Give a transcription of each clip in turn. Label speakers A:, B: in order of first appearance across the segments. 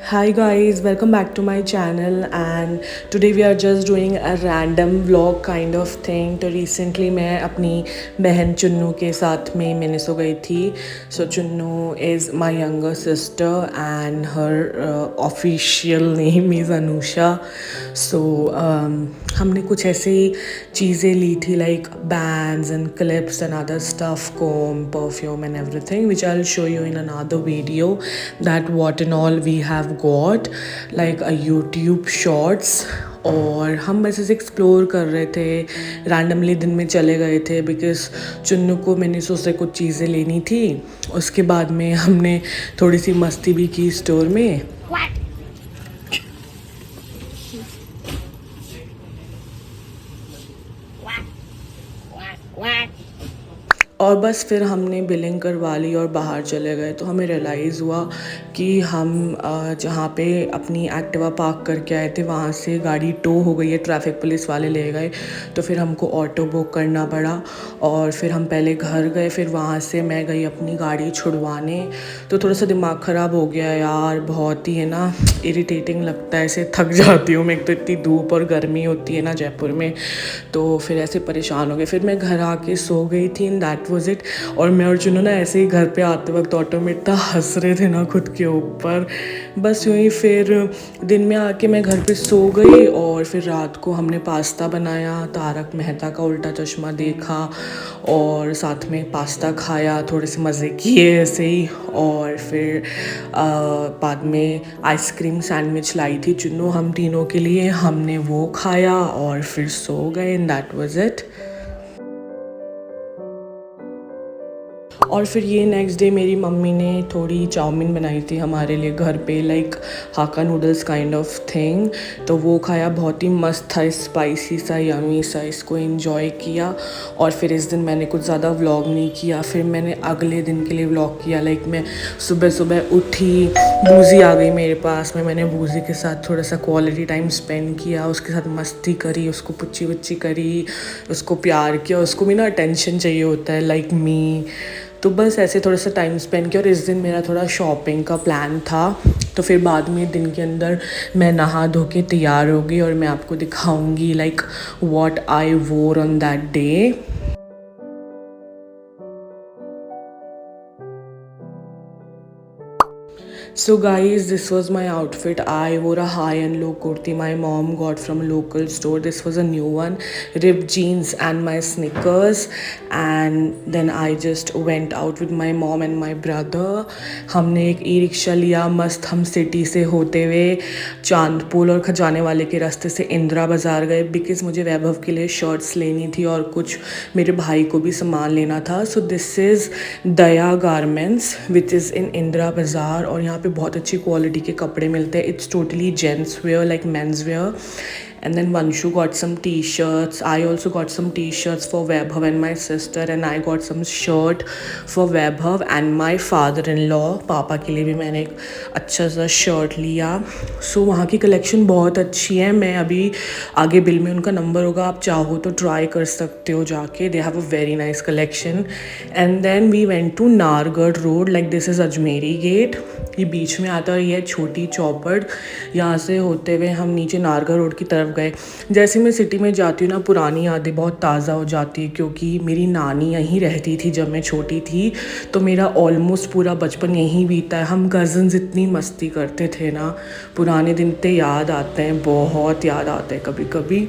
A: Hi guys, welcome back to my channel and today we are just doing a random vlog kind of thing. तो recently मैं अपनी बहन चुन्नू के साथ में मिनिसो गई थी. So Chunnu is my younger sister and her official name is Anusha. So हमने कुछ ऐसी चीज़ें ली थी like bands and clips and other stuff, comb, perfume and everything, which I'll show you in another video that what and all we have got like a YouTube shorts. और हम बस ऐसे explore कर रहे थे, रैंडमली दिन में चले गए थे बिकॉज़ चुन्नू को मैंने से कुछ चीज़ें लेनी थी. उसके बाद में हमने थोड़ी सी मस्ती भी की स्टोर में. और बस फिर हमने बिलिंग करवा ली और बाहर चले गए. तो हमें रियलाइज़ हुआ कि हम जहाँ पे अपनी एक्टिवा पार्क करके आए थे वहाँ से गाड़ी टो हो गई है, ट्रैफिक पुलिस वाले ले गए. तो फिर हमको ऑटो बुक करना पड़ा और फिर हम पहले घर गए, फिर वहाँ से मैं गई अपनी गाड़ी छुड़वाने. तो थोड़ा सा दिमाग ख़राब हो गया यार, बहुत ही है ना इरिटेटिंग लगता है, ऐसे थक जाती हूँ मैं. एक तो इतनी धूप और गर्मी होती है ना जयपुर में, तो फिर ऐसे परेशान हो गए. फिर मैं घर आके सो गई थी एंड दैट वाज इट. और मैं और चुनो ना ऐसे ही घर पे आते वक्त ऑटो में इतना हंस रहे थे ना खुद के ऊपर. बस यूँ ही फिर दिन में आके मैं घर पे सो गई और फिर रात को हमने पास्ता बनाया, तारक मेहता का उल्टा चश्मा देखा और साथ में पास्ता खाया, थोड़े से मज़े किए ऐसे ही. और फिर बाद में आइसक्रीम सैंडविच लाई थी चुन्नू हम तीनों के लिए, हमने वो खाया और फिर सो गए एंड दैट वाज इट. और फिर ये नेक्स्ट डे मेरी मम्मी ने थोड़ी चाउमीन बनाई थी हमारे लिए घर पे, लाइक हाका नूडल्स काइंड ऑफ थिंग. तो वो खाया, बहुत ही मस्त था, स्पाइसी सा, यमी सा. इसको एंजॉय किया. और फिर इस दिन मैंने कुछ ज़्यादा व्लॉग नहीं किया. फिर मैंने अगले दिन के लिए व्लॉग किया. लाइक मैं सुबह सुबह उठी, बूजी आ गई मेरे पास में, मैंने बूजी के साथ थोड़ा सा क्वालिटी टाइम स्पेंड किया, उसके साथ मस्ती करी, उसको पुच्ची वच्ची करी, उसको प्यार किया. उसको भी ना अटेंशन चाहिए होता है लाइक मी. तो बस ऐसे थोड़ा सा टाइम स्पेंड किया. और इस दिन मेरा थोड़ा शॉपिंग का प्लान था. तो फिर बाद में दिन के अंदर मैं नहा धो के तैयार हो गई और मैं आपको दिखाऊंगी लाइक व्हाट आई वोर on that day. So guys, this was my outfit. I wore a high and low kurti my mom got from a local store. This was a new one, ripped jeans and my sneakers. And then I just went out with my mom and my brother. हमने एक e rickshaw लिया मस्त. हम city से होते हुए चांदपुल और खजाने वाले के रास्ते से इंदिरा बाज़ार गए बिकॉज़ मुझे वैभव के लिए शर्ट्स लेनी थी और कुछ मेरे भाई को भी सामान लेना था. So this is Daya garments which is in Indira बाज़ार. और यहाँ पे बहुत अच्छी क्वालिटी के कपड़े मिलते हैं. It's totally gents wear like men's wear. And then Vanshu got some t-shirts. I also got some t-shirts for Vaibhav and my sister. And I got some shirt for Vaibhav and my father-in-law. पापा के लिए भी मैंने एक अच्छा सा shirt लिया. सो वहाँ की कलेक्शन बहुत अच्छी है. मैं अभी आगे बिल में उनका नंबर होगा, आप चाहो तो ट्राई कर सकते हो जाके. They have a very nice collection. And then we went to Nahargarh road. Like this is Ajmeri gate. ये बीच में आता है, ये छोटी चौपड़. यहाँ से होते हुए हम नीचे नारगढ़ रोड की तरफ गए. जैसे मैं सिटी में जाती हूँ ना, पुरानी यादें बहुत ताज़ा हो जाती है क्योंकि मेरी नानी यहीं रहती थी जब मैं छोटी थी. तो मेरा ऑलमोस्ट पूरा बचपन यहीं बीता है. हम कज़न्स इतनी मस्ती करते थे ना, पुराने दिन इतने याद आते हैं, बहुत याद आते हैं कभी कभी.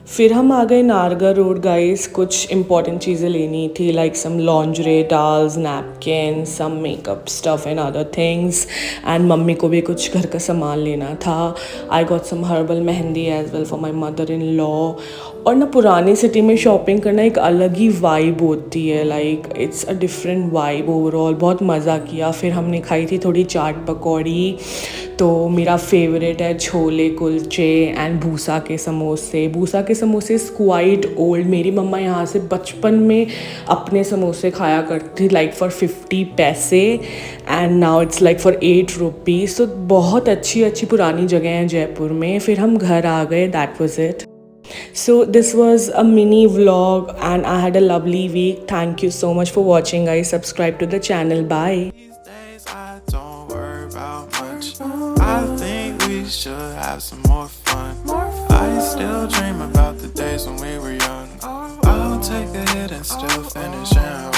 A: फिर हम आ गए नारगढ़ रोड गाइस. कुछ इंपॉर्टेंट चीज़ें लेनी थी like some lingerie, towels, napkin, some makeup stuff and other things. And mummy को भी कुछ घर का सामान लेना था. I got some herbal mehndi as well for my mother in law. और ना पुरानी सिटी में शॉपिंग करना एक अलग ही वाइब होती है. Like it's a different vibe overall. बहुत मज़ा किया. फिर हमने खाई थी थोड़ी चाट पकौड़ी. तो मेरा फेवरेट है छोले कुलचे एंड भूसा के समोसे. भूसा के समोसे इज़ क्वाइट ओल्ड. मेरी मम्मा यहाँ से बचपन में अपने समोसे खाया करती थी लाइक फॉर 50 पैसे and now it's like for 8 rupees. तो बहुत अच्छी अच्छी पुरानी जगह हैं जयपुर में. फिर हम घर आ गए. That was it. So this was a mini vlog and I had a lovely week. Thank you so much for watching guys. Subscribe to the channel. Bye. These days I don't worry about much.
B: should have some more fun. I still dream about the days when we were young. I'll take a hit and still finish and